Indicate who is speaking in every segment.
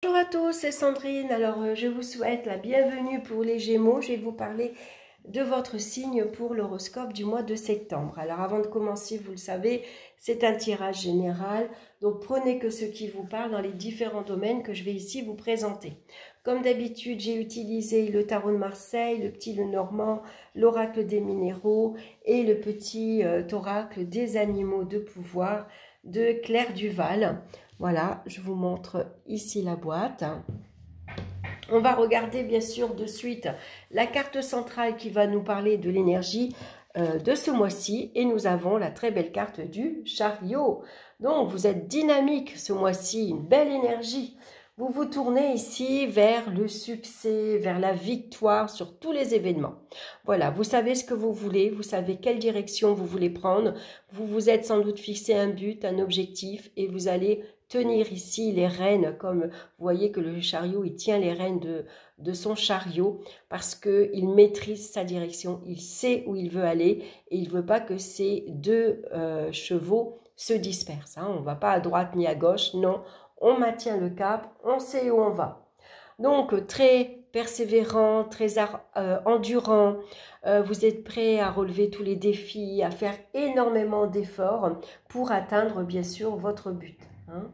Speaker 1: Bonjour à tous, c'est Sandrine. Alors, je vous souhaite la bienvenue pour les Gémeaux. Je vais vous parler de votre signe pour l'horoscope du mois de septembre. Alors, avant de commencer, vous le savez, c'est un tirage général. Donc, prenez que ce qui vous parle dans les différents domaines que je vais ici vous présenter. Comme d'habitude, j'ai utilisé le tarot de Marseille, le petit Lenormand, l'oracle des minéraux et le petit oracle des animaux de pouvoir de Claire Duval. Voilà, je vous montre ici la boîte. On va regarder bien sûr de suite la carte centrale qui va nous parler de l'énergie de ce mois-ci. Et nous avons la très belle carte du chariot. Donc, vous êtes dynamique ce mois-ci, une belle énergie. Vous vous tournez ici vers le succès, vers la victoire sur tous les événements. Voilà, vous savez ce que vous voulez, vous savez quelle direction vous voulez prendre. Vous vous êtes sans doute fixé un but, un objectif et vous allez tenir ici les rênes, comme vous voyez que le chariot, il tient les rênes de son chariot parce qu'il maîtrise sa direction, il sait où il veut aller et il ne veut pas que ces deux chevaux se dispersent. Hein. On ne va pas à droite ni à gauche, non, on maintient le cap, on sait où on va. Donc, très persévérant, très endurant, vous êtes prêt à relever tous les défis, à faire énormément d'efforts pour atteindre bien sûr votre but. Hein.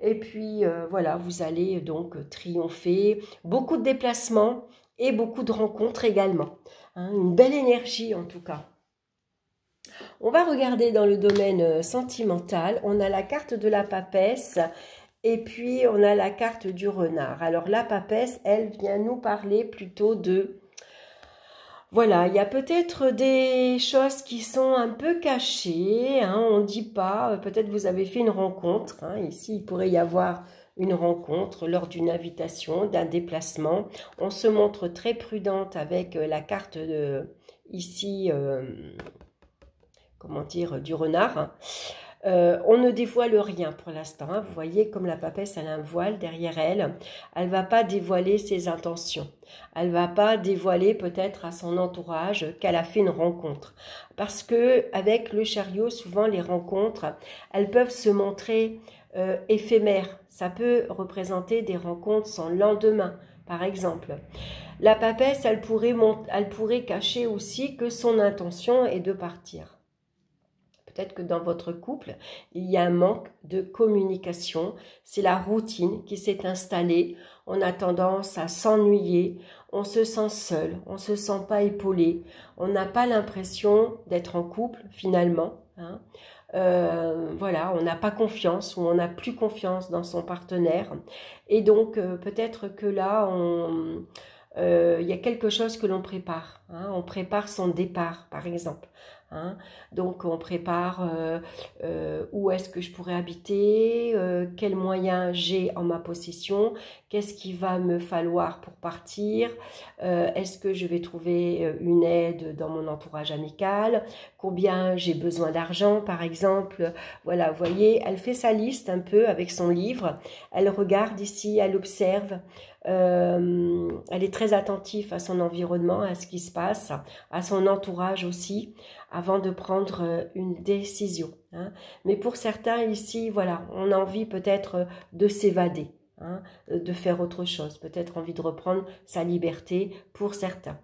Speaker 1: Et puis voilà, vous allez donc triompher, beaucoup de déplacements et beaucoup de rencontres également. Hein, une belle énergie en tout cas. On va regarder dans le domaine sentimental, on a la carte de la papesse et puis on a la carte du renard. Alors la papesse, elle vient nous parler plutôt de... Voilà, il y a peut-être des choses qui sont un peu cachées, hein, on ne dit pas, peut-être vous avez fait une rencontre, hein, ici il pourrait y avoir une rencontre lors d'une invitation, d'un déplacement. On se montre très prudente avec la carte de, ici, comment dire, du renard. Hein. On ne dévoile rien pour l'instant. Hein. Vous voyez comme la papesse, elle a un voile derrière elle. Elle ne va pas dévoiler ses intentions. Elle ne va pas dévoiler peut-être à son entourage qu'elle a fait une rencontre. Parce que avec le chariot, souvent les rencontres, elles peuvent se montrer éphémères. Ça peut représenter des rencontres sans lendemain, par exemple. La papesse, elle pourrait cacher aussi que son intention est de partir. Peut-être que dans votre couple, il y a un manque de communication. C'est la routine qui s'est installée. On a tendance à s'ennuyer. On se sent seul. On ne se sent pas épaulé. On n'a pas l'impression d'être en couple finalement. Hein. Voilà, on n'a pas confiance ou on n'a plus confiance dans son partenaire. Et donc, peut-être que là, il y a quelque chose que l'on prépare. Hein. On prépare son départ, par exemple. Hein. Donc on prépare où est-ce que je pourrais habiter, quels moyens j'ai en ma possession, qu'est-ce qu'il va me falloir pour partir, est-ce que je vais trouver une aide dans mon entourage amical, combien j'ai besoin d'argent par exemple. Voilà, vous voyez, elle fait sa liste un peu avec son livre, elle regarde ici, elle observe. Elle est très attentive à son environnement, à ce qui se passe, à son entourage aussi, avant de prendre une décision. Hein. Mais pour certains ici, voilà, on a envie peut-être de s'évader, hein, de faire autre chose, peut-être envie de reprendre sa liberté pour certains.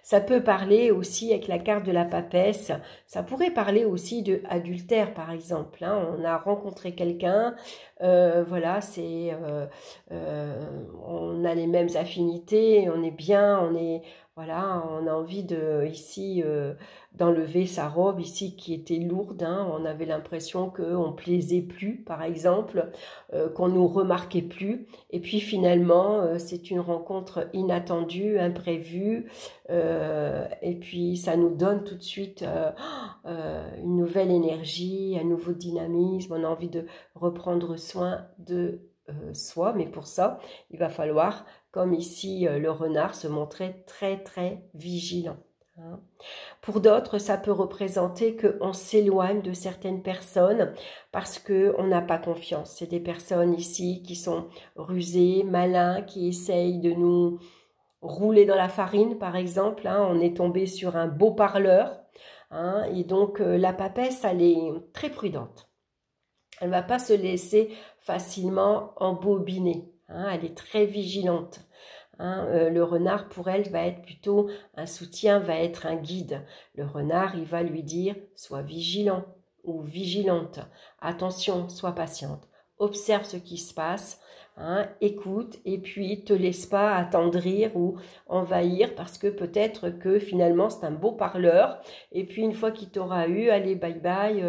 Speaker 1: Ça peut parler aussi avec la carte de la papesse, ça pourrait parler aussi de adultère par exemple. Hein. On a rencontré quelqu'un, voilà, on a les mêmes affinités, on est bien, voilà, on a envie de ici d'enlever sa robe ici qui était lourde. Hein. On avait l'impression qu'on plaisait plus par exemple, qu'on nous remarquait plus. Et puis finalement, c'est une rencontre inattendue, imprévue. Et puis ça nous donne tout de suite une nouvelle énergie, un nouveau dynamisme, on a envie de reprendre soin de soi, mais pour ça il va falloir, comme ici le renard, se montrer très très vigilant. Hein. Pour d'autres, ça peut représenter qu'on s'éloigne de certaines personnes parce qu'on n'a pas confiance. C'est des personnes ici qui sont rusées, malins, qui essayent de nous rouler dans la farine, par exemple. Hein. On est tombé sur un beau parleur. Hein. Et donc, la papesse, elle est très prudente. Elle ne va pas se laisser facilement embobinée. Hein, elle est très vigilante. Hein, le renard, pour elle, va être plutôt un soutien, va être un guide. Le renard, il va lui dire « sois vigilant » ou « vigilante ». Attention, sois patiente. Observe ce qui se passe, hein, écoute, et puis te laisse pas attendrir ou envahir, parce que peut-être que finalement, c'est un beau parleur. Et puis, une fois qu'il t'aura eu, allez, bye bye,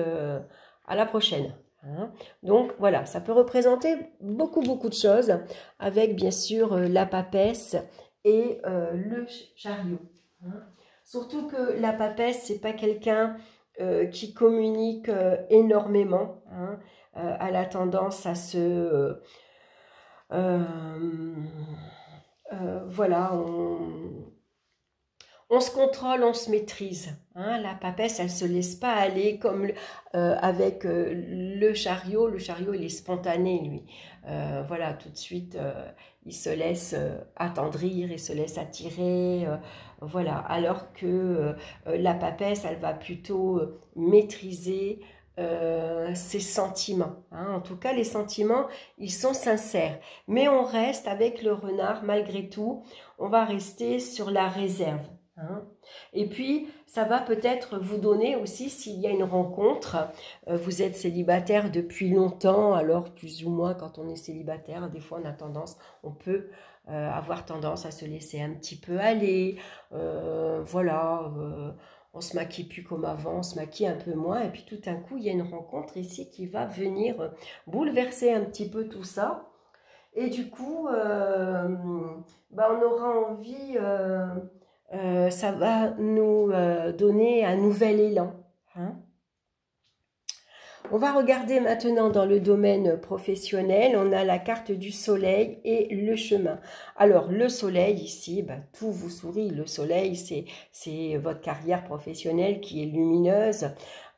Speaker 1: à la prochaine. Hein. Donc voilà, ça peut représenter beaucoup de choses, avec bien sûr la papesse et le chariot. Hein. Surtout que la papesse, c'est pas quelqu'un qui communique énormément. Hein. Elle a tendance à se... voilà, on se contrôle, on se maîtrise. Hein. La papesse, elle ne se laisse pas aller comme avec le chariot. Le chariot, il est spontané, lui. Voilà, tout de suite, il se laisse attendrir, il se laisse attirer. Voilà, alors que la papesse, elle va plutôt maîtriser ses sentiments. Hein. En tout cas, les sentiments, ils sont sincères. Mais on reste avec le renard, malgré tout, on va rester sur la réserve. Hein. Et puis, ça va peut-être vous donner aussi, s'il y a une rencontre, vous êtes célibataire depuis longtemps, alors plus ou moins quand on est célibataire, des fois on a tendance, on peut avoir tendance à se laisser un petit peu aller, voilà, on se maquille plus comme avant, on se maquille un peu moins, et puis tout d'un coup, il y a une rencontre ici qui va venir bouleverser un petit peu tout ça, et du coup, on aura envie... ça va nous donner un nouvel élan. Hein. On va regarder maintenant dans le domaine professionnel. On a la carte du soleil et le chemin. Alors, le soleil ici, tout vous sourit. Le soleil, c'est votre carrière professionnelle qui est lumineuse.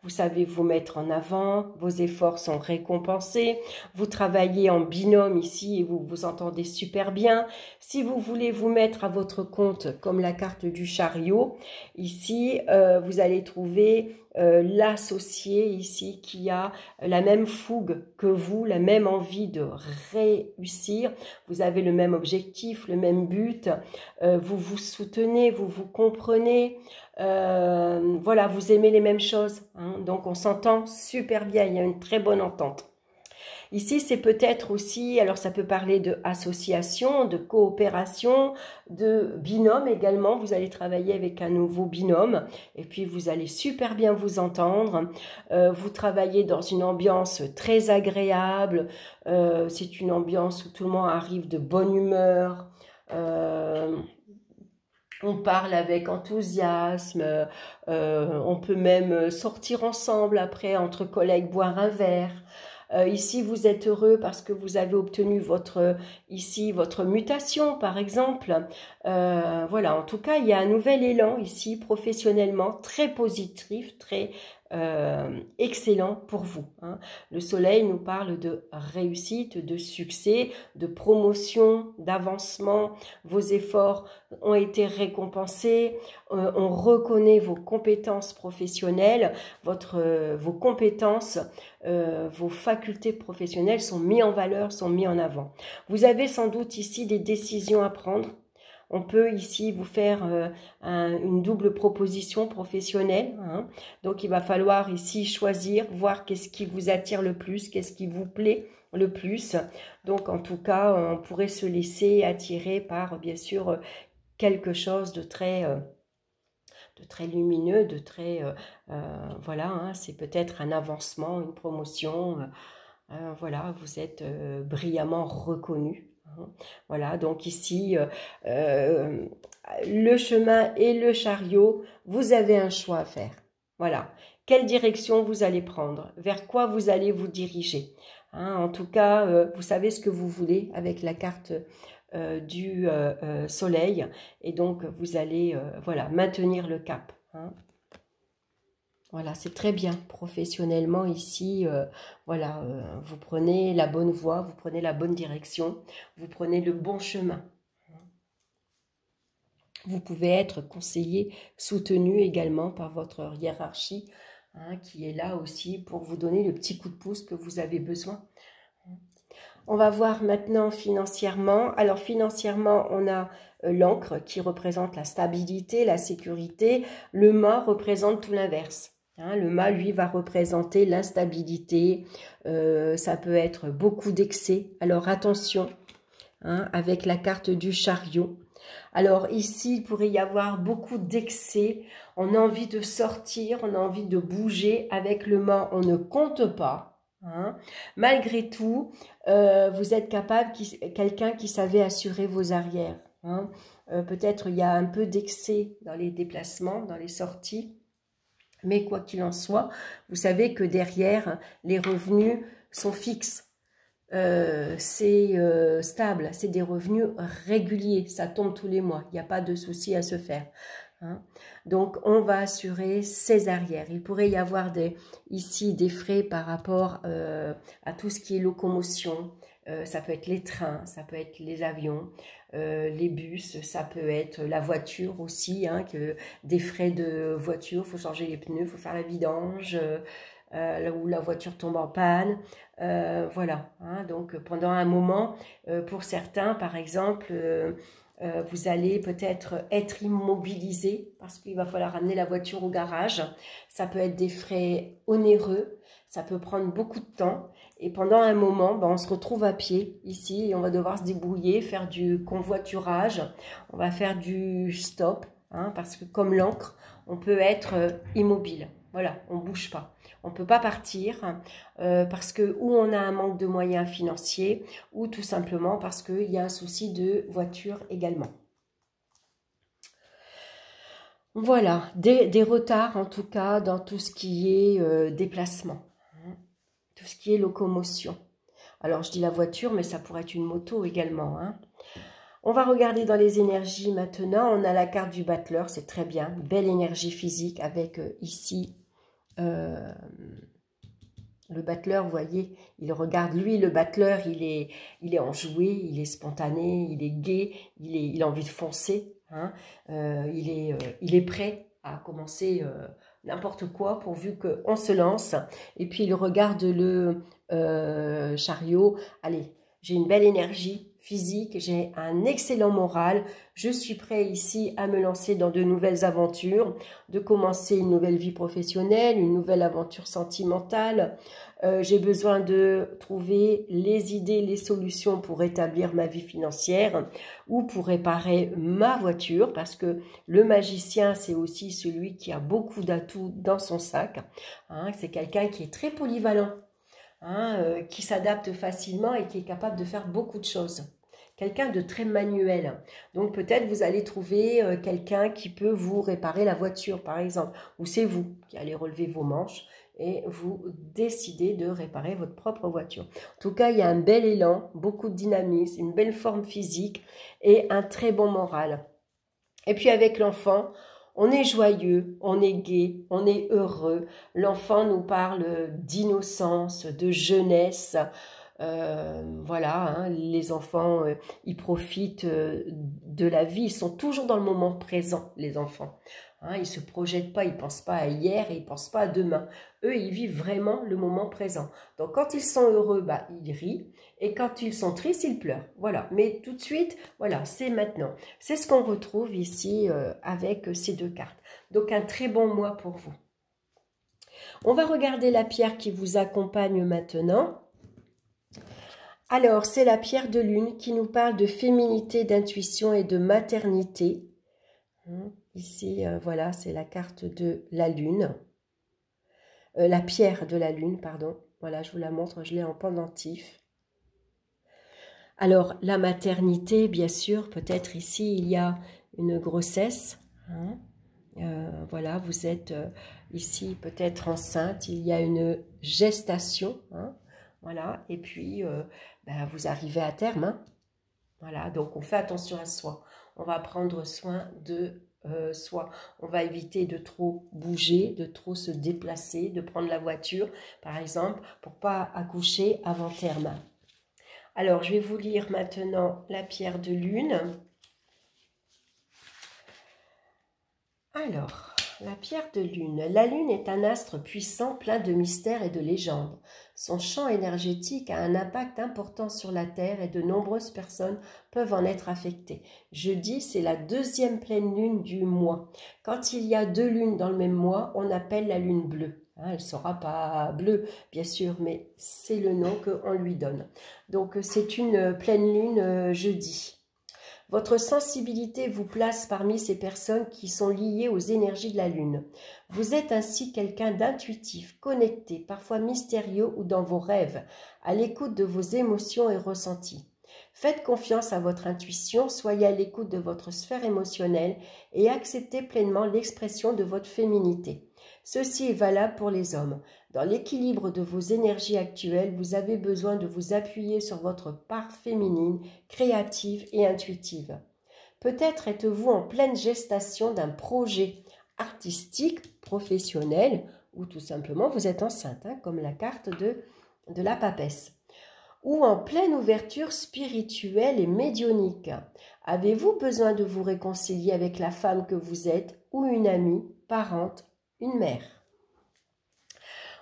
Speaker 1: Vous savez vous mettre en avant, vos efforts sont récompensés, vous travaillez en binôme ici et vous vous entendez super bien. Si vous voulez vous mettre à votre compte comme la carte du chariot, ici vous allez trouver l'associé ici qui a la même fougue que vous, la même envie de réussir. Vous avez le même objectif, le même but, vous vous soutenez, vous vous comprenez. Voilà, vous aimez les mêmes choses, hein, donc on s'entend super bien, il y a une très bonne entente. Ici, c'est peut-être aussi, alors ça peut parler de association, de coopération, de binôme également. Vous allez travailler avec un nouveau binôme et puis vous allez super bien vous entendre. Vous travaillez dans une ambiance très agréable. C'est une ambiance où tout le monde arrive de bonne humeur. On parle avec enthousiasme, on peut même sortir ensemble après, entre collègues, boire un verre. Ici, vous êtes heureux parce que vous avez obtenu votre mutation, par exemple. Voilà, en tout cas, il y a un nouvel élan ici, professionnellement, très positif, très excellent pour vous. Hein. Le soleil nous parle de réussite, de succès, de promotion, d'avancement. Vos efforts ont été récompensés. On reconnaît vos compétences professionnelles, vos compétences, vos facultés professionnelles sont mises en valeur, sont mises en avant. Vous avez sans doute ici des décisions à prendre. On peut ici vous faire une double proposition professionnelle. Hein. Donc, il va falloir ici choisir, voir qu'est-ce qui vous attire le plus, qu'est-ce qui vous plaît le plus. Donc, en tout cas, on pourrait se laisser attirer par, bien sûr, quelque chose de très lumineux, de très... voilà, hein, c'est peut-être un avancement, une promotion. Voilà, vous êtes brillamment reconnu. Voilà, donc ici, le chemin et le chariot, vous avez un choix à faire. Voilà, quelle direction vous allez prendre, vers quoi vous allez vous diriger. Hein, en tout cas, vous savez ce que vous voulez avec la carte du soleil, et donc vous allez voilà, maintenir le cap. Hein. Voilà, c'est très bien professionnellement ici. Voilà, vous prenez la bonne voie, vous prenez la bonne direction, vous prenez le bon chemin. Vous pouvez être conseillé, soutenu également par votre hiérarchie, hein, qui est là aussi pour vous donner le petit coup de pouce que vous avez besoin. On va voir maintenant financièrement. Alors financièrement, on a l'encre qui représente la stabilité, la sécurité. Le mât représente tout l'inverse. Hein, le mât, lui, va représenter l'instabilité. Ça peut être beaucoup d'excès. Alors attention, hein, avec la carte du chariot. Alors ici, il pourrait y avoir beaucoup d'excès. On a envie de sortir, on a envie de bouger. Avec le mât, on ne compte pas. Hein. Malgré tout, vous êtes capable, quelqu'un qui savait assurer vos arrières. Hein. Peut-être il y a un peu d'excès dans les déplacements, dans les sorties. Mais quoi qu'il en soit, vous savez que derrière, les revenus sont fixes. C'est stable, c'est des revenus réguliers, ça tombe tous les mois, il n'y a pas de souci à se faire. Hein. Donc, on va assurer ses arrières. Il pourrait y avoir ici des frais par rapport à tout ce qui est locomotion. Ça peut être les trains, ça peut être les avions, les bus, ça peut être la voiture aussi, hein, des frais de voiture, il faut changer les pneus, il faut faire la vidange, où la voiture tombe en panne. Voilà, hein, donc pendant un moment, pour certains, par exemple, vous allez peut-être être immobilisé parce qu'il va falloir amener la voiture au garage. Ça peut être des frais onéreux, ça peut prendre beaucoup de temps. Et pendant un moment, ben, on se retrouve à pied ici et on va devoir se débrouiller, faire du convoiturage. On va faire du stop, hein, parce que comme l'encre, on peut être immobile. Voilà, on ne bouge pas. On ne peut pas partir parce que ou on a un manque de moyens financiers ou tout simplement parce qu'il y a un souci de voiture également. Voilà, des retards en tout cas dans tout ce qui est déplacement, hein, tout ce qui est locomotion. Alors je dis la voiture, mais ça pourrait être une moto également. Hein. On va regarder dans les énergies maintenant. On a la carte du battleur, c'est très bien. Belle énergie physique avec ici... le battleur, vous voyez, il regarde, lui, le battleur, il est enjoué, il est spontané, il est gai, il a envie de foncer, hein, il est prêt à commencer n'importe quoi pourvu qu'on se lance. Et puis il regarde le chariot, allez, j'ai une belle énergie physique, j'ai un excellent moral, je suis prêt ici à me lancer dans de nouvelles aventures, de commencer une nouvelle vie professionnelle, une nouvelle aventure sentimentale. J'ai besoin de trouver les idées, les solutions pour rétablir ma vie financière ou pour réparer ma voiture parce que le magicien, c'est aussi celui qui a beaucoup d'atouts dans son sac. Hein, c'est quelqu'un qui est très polyvalent, hein, qui s'adapte facilement et qui est capable de faire beaucoup de choses. Quelqu'un de très manuel. Donc peut-être vous allez trouver quelqu'un qui peut vous réparer la voiture par exemple. Ou c'est vous qui allez relever vos manches et vous décidez de réparer votre propre voiture. En tout cas, il y a un bel élan, beaucoup de dynamisme, une belle forme physique et un très bon moral. Et puis avec l'enfant, on est joyeux, on est gai, on est heureux. L'enfant nous parle d'innocence, de jeunesse. Voilà, hein, les enfants, ils profitent de la vie, ils sont toujours dans le moment présent, les enfants. Hein, ils ne se projettent pas, ils ne pensent pas à hier et ils ne pensent pas à demain. Eux, ils vivent vraiment le moment présent. Donc, quand ils sont heureux, bah, ils rient. Et quand ils sont tristes, ils pleurent. Voilà, mais tout de suite, voilà, c'est maintenant. C'est ce qu'on retrouve ici avec ces deux cartes. Donc, un très bon mois pour vous. On va regarder la pierre qui vous accompagne maintenant. Alors, c'est la pierre de lune qui nous parle de féminité, d'intuition et de maternité. Ici, voilà, c'est la carte de la lune. La pierre de la lune, pardon. Voilà, je vous la montre, je l'ai en pendentif. Alors, la maternité, bien sûr, peut-être ici, il y a une grossesse. Hein. Voilà, vous êtes ici peut-être enceinte, il y a une gestation. Hein. Voilà, et puis ben, vous arrivez à terme. Hein. Voilà, donc on fait attention à soi. On va prendre soin de soi. On va éviter de trop bouger, de trop se déplacer, de prendre la voiture, par exemple, pour ne pas accoucher avant terme. Alors, je vais vous lire maintenant la pierre de lune. Alors, La pierre de lune. La lune est un astre puissant, plein de mystères et de légendes. Son champ énergétique a un impact important sur la Terre et de nombreuses personnes peuvent en être affectées. Jeudi, c'est la deuxième pleine lune du mois. Quand il y a 2 lunes dans le même mois, on appelle la lune bleue. Elle ne sera pas bleue, bien sûr, mais c'est le nom qu'on lui donne. Donc, c'est une pleine lune jeudi. Votre sensibilité vous place parmi ces personnes qui sont liées aux énergies de la lune. Vous êtes ainsi quelqu'un d'intuitif, connecté, parfois mystérieux ou dans vos rêves, à l'écoute de vos émotions et ressentis. Faites confiance à votre intuition, soyez à l'écoute de votre sphère émotionnelle et acceptez pleinement l'expression de votre féminité. Ceci est valable pour les hommes. Dans l'équilibre de vos énergies actuelles, vous avez besoin de vous appuyer sur votre part féminine, créative et intuitive. Peut-être êtes-vous en pleine gestation d'un projet artistique, professionnel, ou tout simplement vous êtes enceinte, comme la carte de la papesse. Ou en pleine ouverture spirituelle et médiumnique. Avez-vous besoin de vous réconcilier avec la femme que vous êtes, ou une amie, parente, une mère?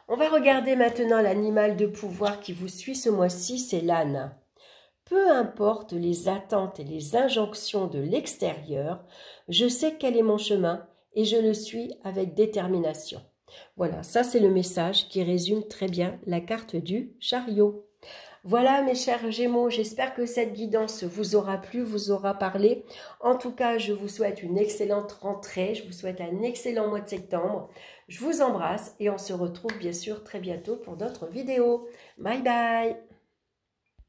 Speaker 1: On va regarder maintenant l'animal de pouvoir qui vous suit ce mois-ci, c'est l'âne. Peu importe les attentes et les injonctions de l'extérieur, je sais quel est mon chemin et je le suis avec détermination. Voilà, ça c'est le message qui résume très bien la carte du chariot. Voilà mes chers Gémeaux, j'espère que cette guidance vous aura plu, vous aura parlé. En tout cas, je vous souhaite une excellente rentrée, je vous souhaite un excellent mois de septembre. Je vous embrasse et on se retrouve bien sûr très bientôt pour d'autres vidéos. Bye bye!